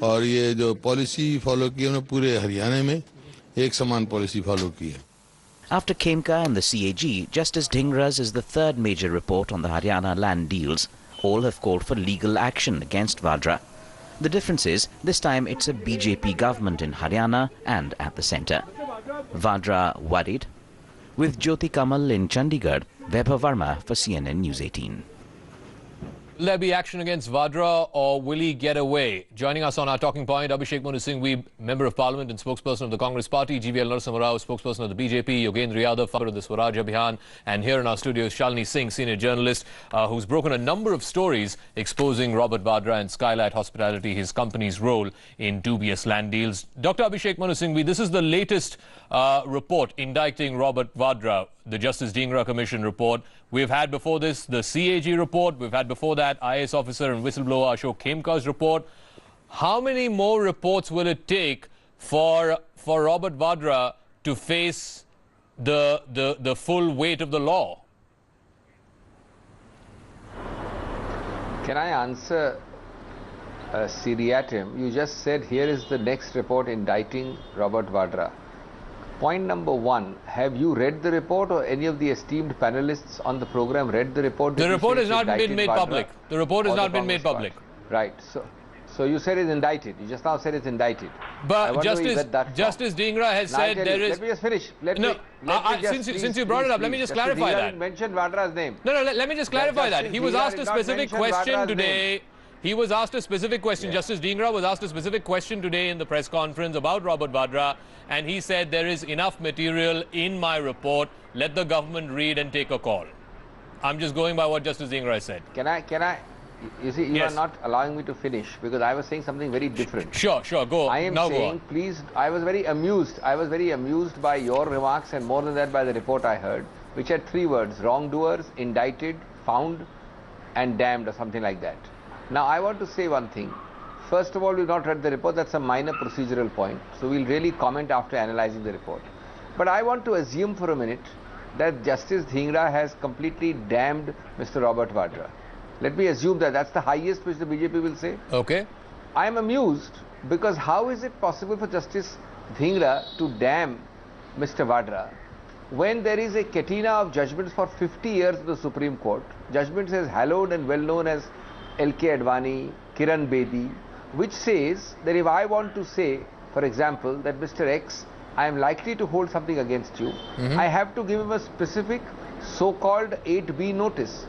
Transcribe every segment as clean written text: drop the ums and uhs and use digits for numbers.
और ये जो पॉलिसी फॉलो की है उन्होंने पूरे हरियाणा में एक समान पॉलिसी फॉलो की है. After Khemka and the CAG, Justice Dhingra's is the third major report on the Haryana land deals. All have called for legal action against Vadra. The difference is, this time it's a BJP government in Haryana and at the centre. Vadra worried? With Jyoti Kamal in Chandigarh, Vaibhav Verma for CNN News 18. Will there be action against Vadra or will he get away? Joining us on our talking point, Abhishek Manu Singhvi, Member of Parliament and spokesperson of the Congress Party, GVL Narasimha Rao, spokesperson of the BJP, Yogendra Yadav, founder of the Swaraj Abhiyan, and here in our studios, Shalini Singh, senior journalist, who's broken a number of stories exposing Robert Vadra and Skylight Hospitality, his company's role in dubious land deals. Dr. Abhishek Manu Singhvi, this is the latest report indicting Robert Vadra, the Justice Dhingra Commission report. We've had before this the CAG report. We've had before that IAS officer and whistleblower Ashok Khemka's report. How many more reports will it take for Robert Vadra to face the full weight of the law? Can I answer seriatim? You just said here is the next report indicting Robert Vadra. Point number one, have you read the report or any of the esteemed panelists on the program read the report? The report has not been made public. The report has not been made public. Right. So you said it's indicted. You just now said it's indicted. But Justice Dhingra has said there is... Let me just finish. Since you brought it up, let me just clarify that. Mention Vadra's name. No, let me just clarify that. He was asked a specific question today. He was asked a specific question. Yeah. Justice Dhingra was asked a specific question today in the press conference about Robert Vadra, and he said there is enough material in my report. Let the government read and take a call. I'm just going by what Justice Dhingra said. Can I? You see, you are not allowing me to finish because I was saying something very different. Sure, go. I am saying, please, I was very amused. I was very amused by your remarks and more than that by the report I heard, which had three words: wrongdoers, indicted, found, and damned, or something like that. Now, I want to say one thing. First of all, we've not read the report. That's a minor procedural point. So, we'll really comment after analyzing the report. But I want to assume for a minute that Justice Dhingra has completely damned Mr. Robert Vadra. Let me assume that that's the highest which the BJP will say. Okay. I am amused because how is it possible for Justice Dhingra to damn Mr. Vadra when there is a catena of judgments for 50 years in the Supreme Court, judgments as hallowed and well known as L.K. Advani, Kiran Bedi, which says that if I want to say, for example, that Mr. X, I am likely to hold something against you, I have to give him a specific so-called 8B notice.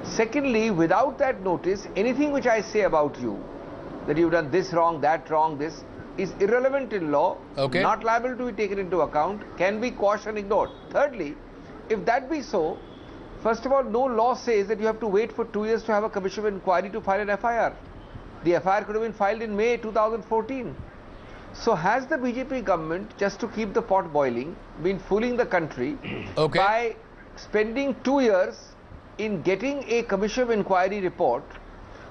Secondly, without that notice, anything which I say about you, that you've done this wrong, that wrong, this, is irrelevant in law, not liable to be taken into account, can be quashed and ignored. Thirdly, if that be so, first of all, no law says that you have to wait for 2 years to have a commission of inquiry to file an FIR. The FIR could have been filed in May 2014. So has the BJP government, just to keep the pot boiling, been fooling the country by spending 2 years in getting a commission of inquiry report,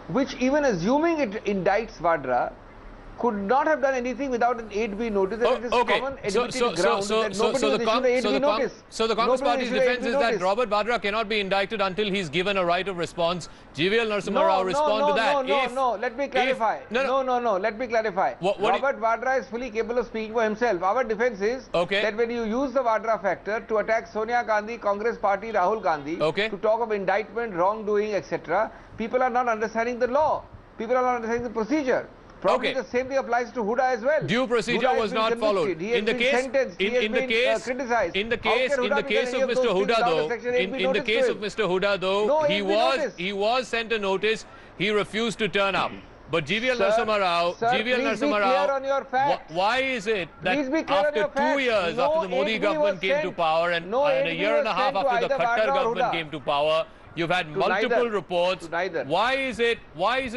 which even assuming it indicts Vadra, could not have done anything without an 8B notice. That it is common admitted ground that nobody has issued an 8B notice. So the Congress Party's defense is that Robert Vadra cannot be indicted until he's given a right of response. GVL Narasimha Rao respond to that. No, let me clarify. Let me clarify. Robert Vadra is fully capable of speaking for himself. Our defense is that when you use the Vadra factor to attack Sonia Gandhi, Congress Party, Rahul Gandhi, to talk of indictment, wrongdoing, etc., people are not understanding the law. People are not understanding the procedure. Probably the same thing applies to Huda as well. Due procedure was not followed. In the case of Mr. Huda though, he was sent a notice. He refused to turn up. But GVL Narasimha Rao, why is it that after 2 years after the Modi government came to power and a year and a half after the Khattar government came to power, you've had multiple reports. Why is it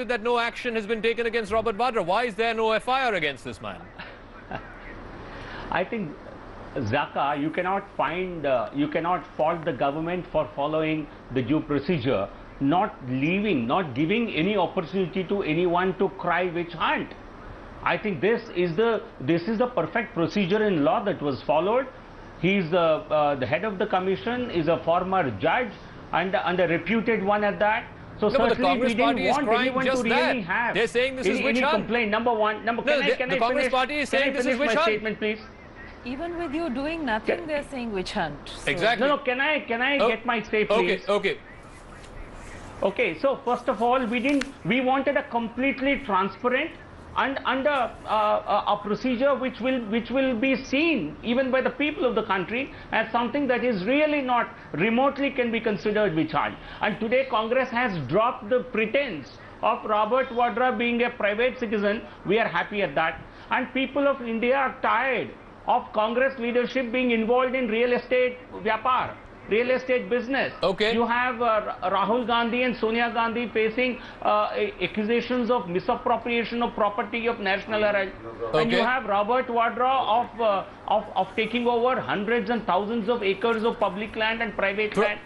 that no action has been taken against Robert Vadra? Why is there no FIR against this man? I think, Zaka, you cannot fault the government for following the due procedure, not giving any opportunity to anyone to cry witch hunt. I think this is the perfect procedure in law that was followed. He's the head of the commission, is a former judge, and a reputed one at that. So No, but the certainly Congress we didn't Party is want crying anyone just to really that. have They're saying this is witch any hunt. complaint. Number one. Can the I Congress finish, Party is saying this is witch my hunt. statement, please? Even with you doing nothing, they're saying witch hunt. So Exactly. No, can I get my say, please? Okay. Okay, so first of all, we wanted a completely transparent and under a procedure which will be seen even by the people of the country as something that is really not remotely can be considered witch hunt. And today Congress has dropped the pretense of Robert Vadra being a private citizen. We are happy at that. And people of India are tired of Congress leadership being involved in real estate vyapar, real estate business. Okay. You have Rahul Gandhi and Sonia Gandhi facing accusations of misappropriation of property of national heritage. Okay. And you have Robert Vadra of taking over hundreds and thousands of acres of public land and private land.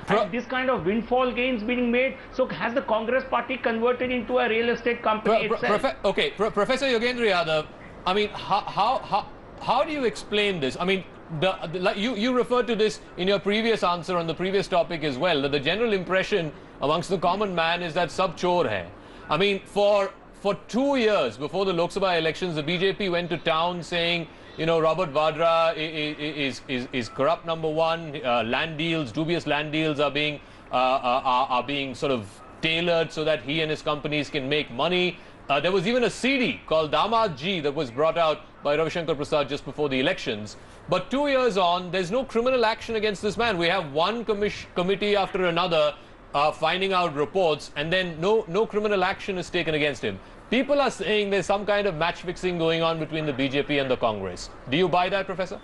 And this kind of windfall gains being made. So has the Congress Party converted into a real estate company itself? Professor Yogendra Yadav, I mean, how do you explain this? I mean, like you referred to this in your previous answer on the previous topic as well, that the general impression amongst the common man is that sab chor hai. I mean, for 2 years before the Lok Sabha elections, the BJP went to town saying, you know, Robert Vadra is corrupt, number one. Land deals, dubious land deals are being sort of tailored so that he and his companies can make money. There was even a CD called Damad Ji that was brought out by Ravi Shankar Prasad just before the elections. But 2 years on, there's no criminal action against this man. We have one committee after another finding out reports, and then no criminal action is taken against him. People are saying there's some kind of match fixing going on between the BJP and the Congress. Do you buy that, Professor?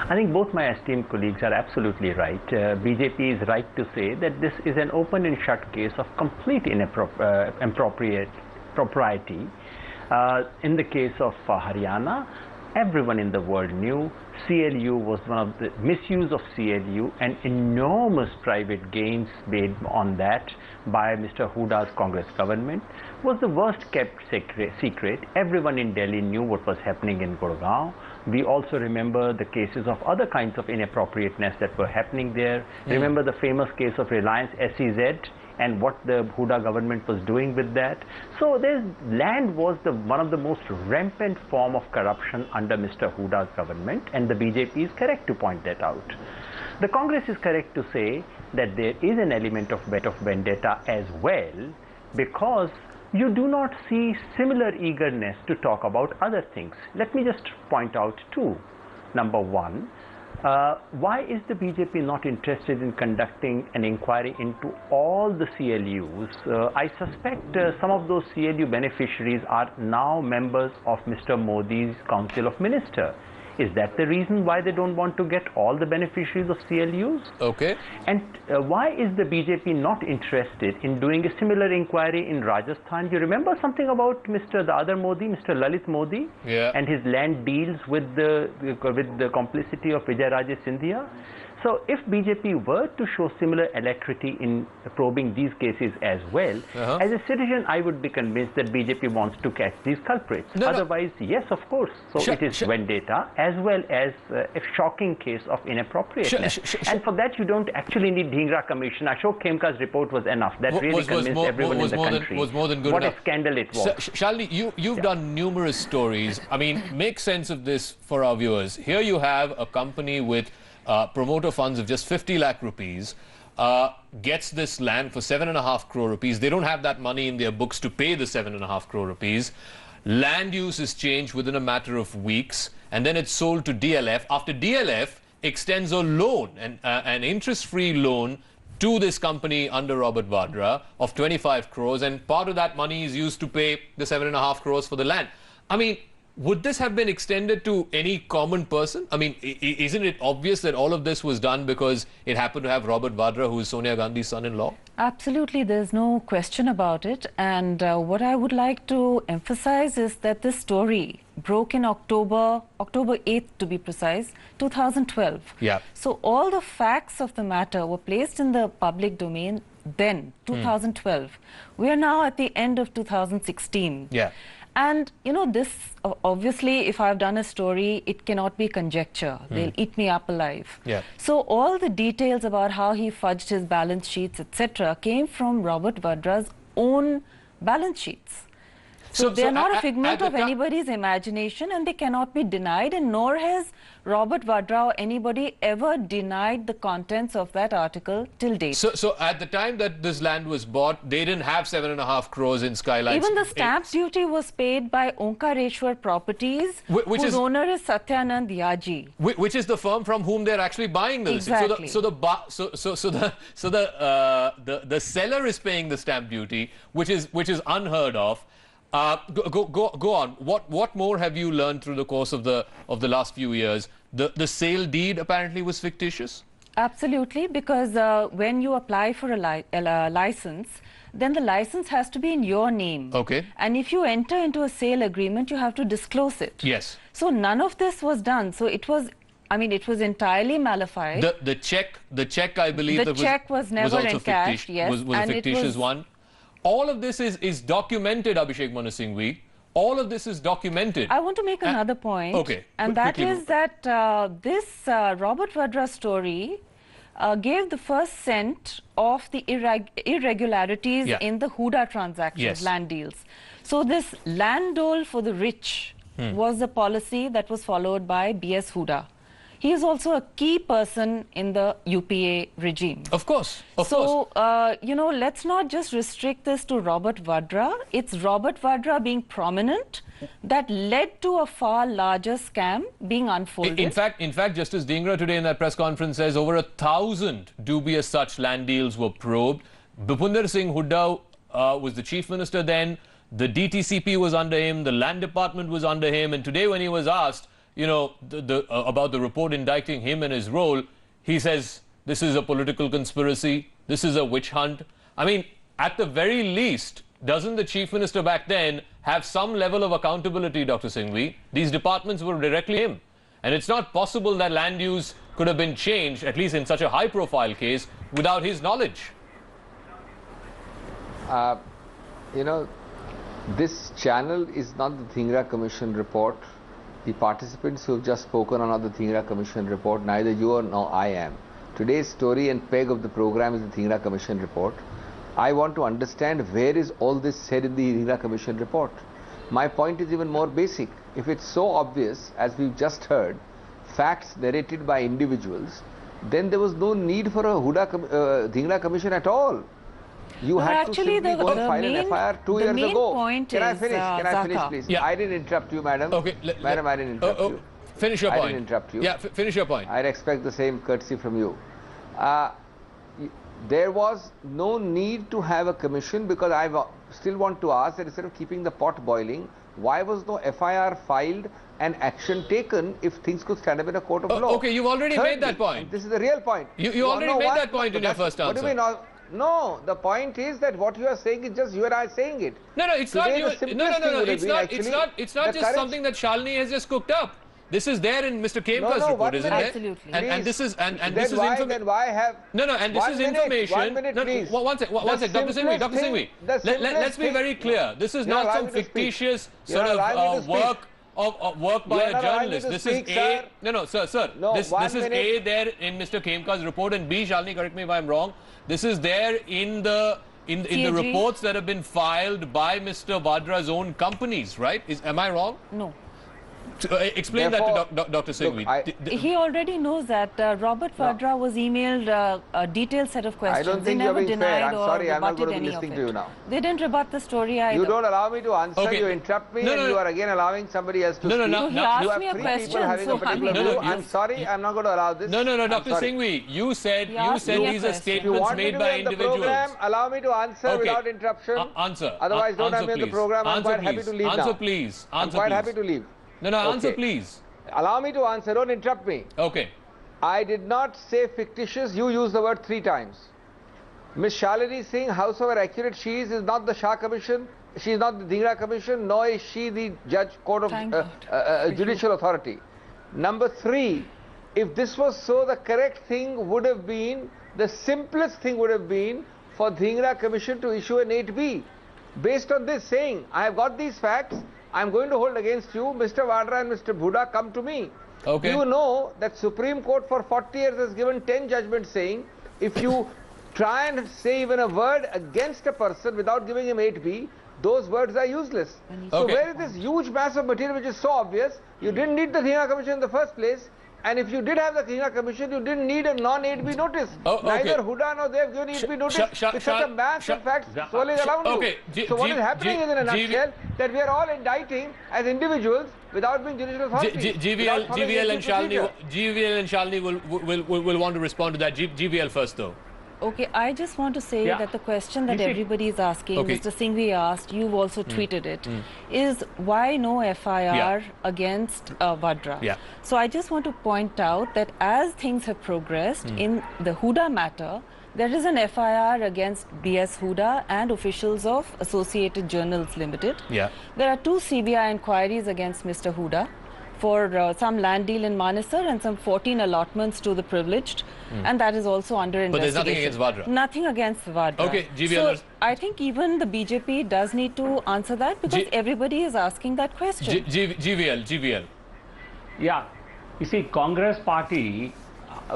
I think both my esteemed colleagues are absolutely right. BJP is right to say that this is an open and shut case of complete impropriety. In the case of Haryana, everyone in the world knew CLU was one of the misuse of CLU and enormous private gains made on that by Mr. Huda's Congress government was the worst kept secret. Everyone in Delhi knew what was happening in Gurgaon. We also remember the cases of other kinds of inappropriateness that were happening there. Remember the famous case of Reliance SEZ and what the Huda government was doing with that. So land was one of the most rampant form of corruption under Mr. Huda's government, and the BJP is correct to point that out. The Congress is correct to say that there is an element of vendetta as well, because you do not see similar eagerness to talk about other things. Let me just point out two. Number one, why is the BJP not interested in conducting an inquiry into all the CLUs? I suspect some of those CLU beneficiaries are now members of Mr. Modi's Council of Ministers. Is that the reason why they don't want to get all the beneficiaries of CLUs? Okay. And why is the BJP not interested in doing a similar inquiry in Rajasthan? You remember something about the other Modi, Mr. Lalit Modi, and his land deals with the complicity of Vijayaraje Scindia? So if BJP were to show similar alacrity in probing these cases as well, as a citizen, I would be convinced that BJP wants to catch these culprits. Otherwise, yes, of course. So it is vendetta as well as a shocking case of inappropriateness. And for that, you don't actually need Dhingra Commission. Ashok Khemka's report was enough. That really convinced everyone in the country. Was more than good what enough. A scandal it was. Shalini, you've done numerous stories. I mean, make sense of this for our viewers. Here you have a company with promoter funds of just 50 lakh rupees, gets this land for 7.5 crore rupees. They don't have that money in their books to pay the 7.5 crore rupees. Land use is changed within a matter of weeks, and then it's sold to DLF. After DLF extends a loan, an interest-free loan to this company under Robert Vadra of 25 crores, and part of that money is used to pay the 7.5 crores for the land. I mean, would this have been extended to any common person? I mean, isn't it obvious that all of this was done because it happened to have Robert Vadra, who is Sonia Gandhi's son-in-law? Absolutely, there's no question about it. And what I would like to emphasize is that this story broke in October 8th to be precise, 2012. Yeah. So all the facts of the matter were placed in the public domain then, 2012. We are now at the end of 2016. Yeah. And, you know, this, obviously, if I've done a story, it cannot be conjecture. They'll eat me up alive. Yeah. So all the details about how he fudged his balance sheets, etc., came from Robert Vadra's own balance sheets. So they're not a figment of anybody's imagination, and they cannot be denied, and nor has Robert Vadra or anybody ever denied the contents of that article till date. So at the time that this land was bought, they didn't have 7.5 crores in Skylights. Even the stamp duty was paid by Omkareshwar Properties, whose owner is Satyanand Yaji. Which is the firm from whom they're actually buying the listing. Exactly. So the seller is paying the stamp duty, which is unheard of. Go on. What more have you learned through the course of the last few years? The sale deed apparently was fictitious. Absolutely, because when you apply for a license, then the license has to be in your name. Okay. And if you enter into a sale agreement, you have to disclose it. Yes. So none of this was done. So it was, I mean, it was entirely malafide. The check, I believe, the check was never encashed. Yes, was a fictitious one. All of this is documented, Abhishek Manu Singhvi. All of this is documented. I want to make another point. Okay. And that is that this Robert Vadra story gave the first scent of the irregularities in the Huda transactions, land deals. So this land dole for the rich was the policy that was followed by B.S. Huda. He is also a key person in the UPA regime. Of course, So, you know, let's not just restrict this to Robert Vadra. It's Robert Vadra being prominent that led to a far larger scam being unfolded. In fact, Justice Dhingra today in that press conference says over 1,000 dubious such land deals were probed. Bhupinder Singh Hooda was the chief minister then. The DTCP was under him. The land department was under him. And today when he was asked, you know, about the report indicting him and his role, he says this is a political conspiracy, this is a witch hunt. I mean, at the very least, doesn't the chief minister back then have some level of accountability, Dr. Singhvi? These departments were directly him. And it's not possible that land use could have been changed, at least in such a high-profile case, without his knowledge. You know, this channel is not the Dhingra Commission report. The participants who have just spoken are not the Dhingra Commission report. Neither you nor I am. Today's story and peg of the program is the Dhingra Commission report. I want to understand where is all this said in the Dhingra Commission report. My point is even more basic. If it's so obvious, as we've just heard, facts narrated by individuals, then there was no need for a Dhingra Commission at all. You had to simply go and file an FIR 2 years ago. Can I finish, please? Yeah. I didn't interrupt you, madam. Okay. Madam, I didn't interrupt you. Finish your point. I didn't interrupt you. Yeah, finish your point. I expect the same courtesy from you. There was no need to have a commission, because I still want to ask that instead of keeping the pot boiling, why was no FIR filed and action taken if things could stand up in a court of law? Okay, you've already made that point. This is the real point. You already made that point in your first answer. What do you mean? No, the point is that what you are saying is just you and I saying it. No, it's not. It's not just something that Shalini has just cooked up. This is there in Mr. Kemkar's report, isn't it? Absolutely. And this is information. This is information. 1 minute, please. One sec, Dr. Singhvi. Let's be very clear. This is not some fictitious sort of work by a journalist. This is A. No, sir. This is A there in Mr. Kemkar's report, and B, Shalini, correct me if I'm wrong. This is there in the reports that have been filed by Mr. Vadra's own companies, right? Am I wrong? No. Explain that to Dr. Singhvi. He already knows that Robert Vadra was emailed a detailed set of questions. I don't think you're being fair. I'm sorry, I'm not going to be listening to you now. They didn't rebut the story either. You don't allow me to answer, Okay. you interrupt me, and you are again allowing somebody else to speak. He asked me a Three question. people having a particular view. I'm sorry, I'm not going to allow this. No, Dr. Singhvi, you said these are statements made by individuals. If you want me to be on the program, allow me to answer without interruption. Answer. Otherwise, don't have me on the program. I'm quite happy to leave now. Answer, please. I'm quite happy to leave. No, answer, please. Allow me to answer, don't interrupt me. Okay. I did not say fictitious, you used the word 3 times. Miss Shalini Singh, howsoever accurate she is not the Shah Commission, she is not the Dhingra Commission, nor is she the court of judicial authority. Number 3, if this was so, the correct thing would have been, the simplest thing would have been for Dhingra Commission to issue an 8B. Based on this saying, I have got these facts, I'm going to hold against you. Mr. Vadra and Mr. Bhuda, come to me. Okay. You know that Supreme Court for 40 years has given 10 judgments saying if you try and say even a word against a person without giving him 8B, those words are useless. So where is this huge mass of material which is so obvious? You didn't need the Dhingra Commission in the first place. And if you did have the Dhingra Commission, you didn't need a non-8B notice. Neither Huda nor they have given 8B notice. With such a mass of facts swirling around you. So what is happening is, in a nutshell, that we are all indicting as individuals without being judicial authorities. GVL and Shalini will want to respond to that. GVL first, though. Okay, I just want to say that the question that everybody is asking, Mr. Singhvi asked, you've also tweeted it, is why no FIR against Vadra? So I just want to point out that as things have progressed in the Huda matter, there is an FIR against BS Huda and officials of Associated Journals Limited. There are 2 CBI inquiries against Mr. Huda for some land deal in Manesar and some 14 allotments to the privileged, and that is also under investigation. But there's nothing against Vadra? Nothing against Vadra. Okay, GVL. So I think even the BJP does need to answer that, because everybody is asking that question. GVL. Yeah, you see, Congress party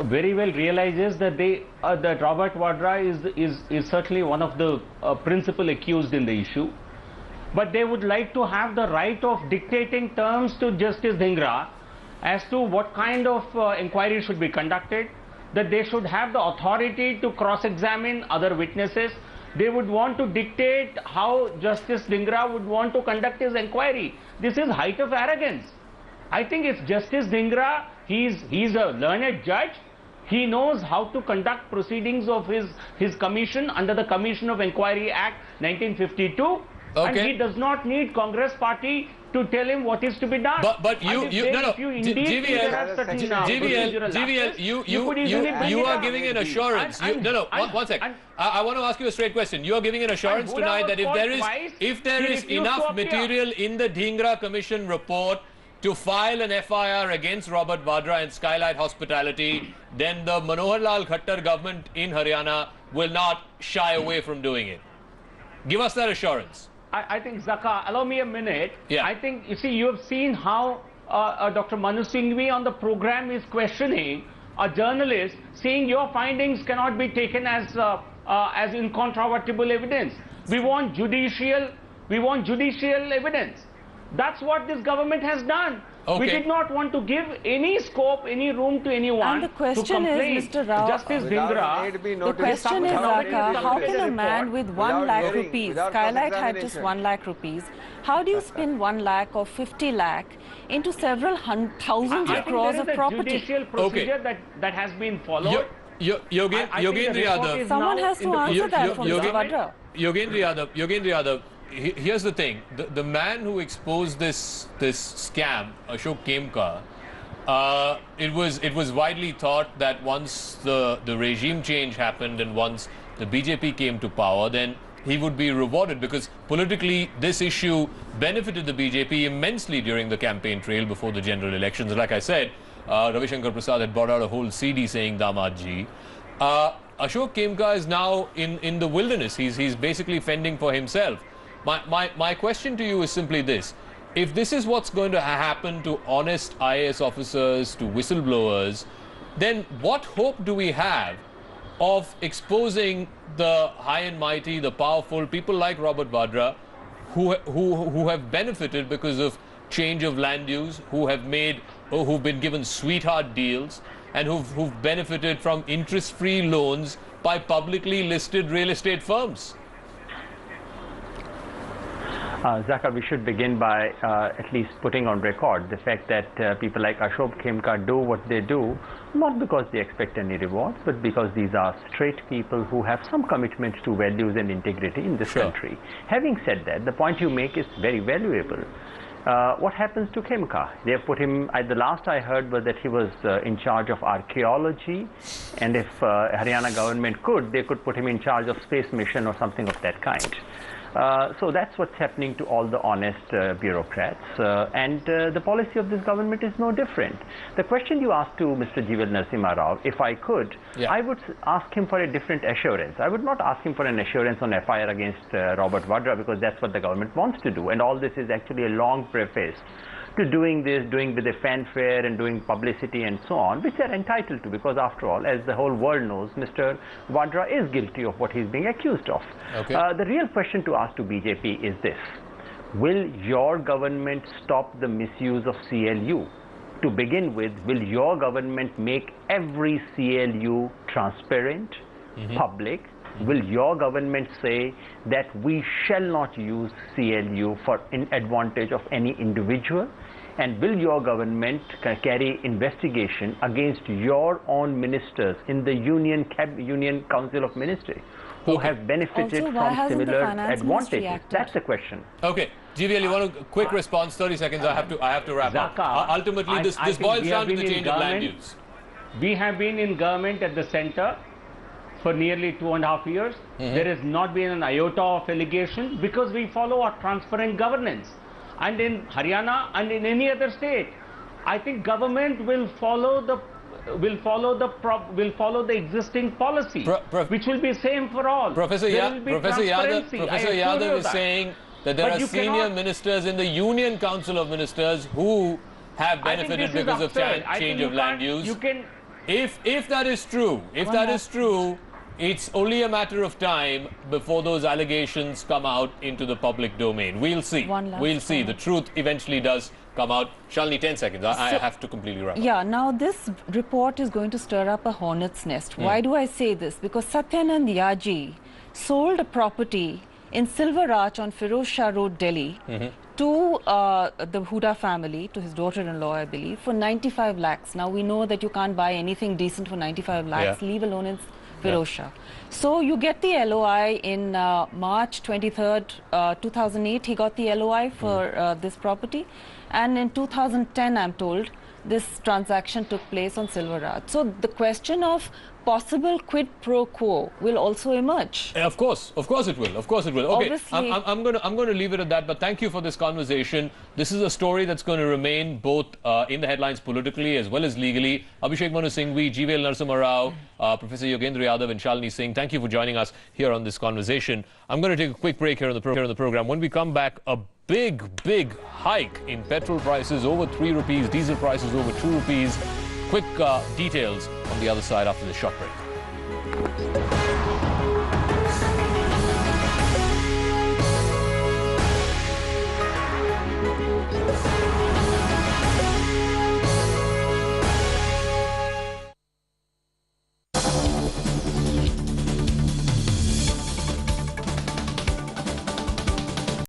very well realizes that that Robert Vadra is certainly one of the principal accused in the issue. But they would like to have the right of dictating terms to Justice Dhingra as to what kind of inquiry should be conducted, that they should have the authority to cross-examine other witnesses. They would want to dictate how Justice Dhingra would want to conduct his inquiry. This is height of arrogance. I think it's Justice Dhingra, he's a learned judge. He knows how to conduct proceedings of his commission under the Commission of Inquiry Act 1952. And he does not need Congress party to tell him what is to be done. But you are giving an assurance. One sec. I want to ask you a straight question. You are giving an assurance tonight that if there is enough material in the Dhingra Commission report to file an FIR against Robert Vadra and Skylight Hospitality, then the Manohar Lal Khattar government in Haryana will not shy away from doing it. Give us that assurance. I think, Zaka, allow me a minute. I think, you see, you have seen how Dr. Manu Singhvi on the program is questioning a journalist, saying your findings cannot be taken as incontrovertible evidence. We want judicial evidence. That's what this government has done. We did not want to give any scope, any room to anyone. And the question is, Mr. Rao, Justice Dhingra, the question is, Raka, how can a man with 1 lakh rupees, Skylight had just 1 lakh rupees, how do you spin 1 lakh or 50 lakh into several thousands of crores of property? Judicial procedure that has been followed. Yogendra Yadav. Someone has to answer that from Mr. Vadra. Yogendra Yadav. Here's the thing: the man who exposed this scam, Ashok Khemka, it was widely thought that once the regime change happened and once the BJP came to power, then he would be rewarded, because politically this issue benefited the BJP immensely during the campaign trail before the general elections. Like I said, Ravi Shankar Prasad had brought out a whole CD saying Damadji. Ashok Khemka is now in the wilderness. He's basically fending for himself. My question to you is simply this: if this is what's going to happen to honest IAS officers, to whistleblowers, then what hope do we have of exposing the high and mighty, the powerful, people like Robert Vadra, who have benefited because of change of land use, who've been given sweetheart deals, and who've benefited from interest-free loans by publicly listed real estate firms? Zaka, we should begin by at least putting on record the fact that people like Ashok Khemka do what they do, not because they expect any rewards, but because these are straight people who have some commitment to values and integrity in this country. Having said that, the point you make is very valuable. What happens to Khemka? They have put him, the last I heard was that he was in charge of archaeology, and if Haryana government could, they could put him in charge of space mission or something of that kind. So that's what's happening to all the honest bureaucrats, and the policy of this government is no different. The question you asked to Mr. G.V.L. Narasimha Rao, if I could, I would ask him for a different assurance. I would not ask him for an assurance on FIR against Robert Vadra, because that's what the government wants to do, and all this is actually a long preface to doing with a fanfare and doing publicity and so on, which they're entitled to, because after all, as the whole world knows, Mr. Vadra is guilty of what he's being accused of. Okay. The real question to ask to BJP is this: will your government stop the misuse of CLU? To begin with, will your government make every CLU transparent, public? Will your government say that we shall not use CLU for advantage of any individual? And will your government carry investigation against your own ministers in the Union Council of Ministry who have benefited from similar advantages? That's the question. Okay. GVL, you want a quick response? 30 seconds. I have to wrap up. Ultimately, this boils down to the change of land use. We have been in government at the center for nearly 2.5 years. There has not been an iota of allegation, because we follow a transparent governance. And in Haryana and in any other state, I think government will follow the existing policy, which will be same for all. Professor Yadav is saying that there are senior ministers in the Union Council of Ministers who have benefited because of change of land use. If that is true, it's only a matter of time before those allegations come out into the public domain. We'll see. We'll see. The truth eventually does come out. Shalini, 10 seconds. I have to completely wrap up. Yeah, now this report is going to stir up a hornet's nest. Why do I say this? Because Satyanand Yaji sold a property in Silver Arch on Firoz Shah Road, Delhi, to the Huda family, to his daughter-in-law, I believe, for 95 lakhs. Now, we know that you can't buy anything decent for 95 lakhs, leave alone in Firoz Shah. So you get the LOI in March 23rd, 2008. He got the LOI for this property, and in 2010, I'm told, this transaction took place on Silver Arch. So the question of possible quid pro quo will also emerge. Of course it will. Okay, I'm going to leave it at that. But thank you for this conversation. This is a story that's going to remain both in the headlines politically as well as legally. Abhishek Manu Singhvi, G.V.L. Narasimha Rao, Professor Yogendra Yadav, and Shalini Singh. Thank you for joining us here on this conversation. I'm going to take a quick break here on the program. When we come back, a big hike in petrol prices, over 3 rupees, diesel prices over 2 rupees. Quick details on the other side after this short break.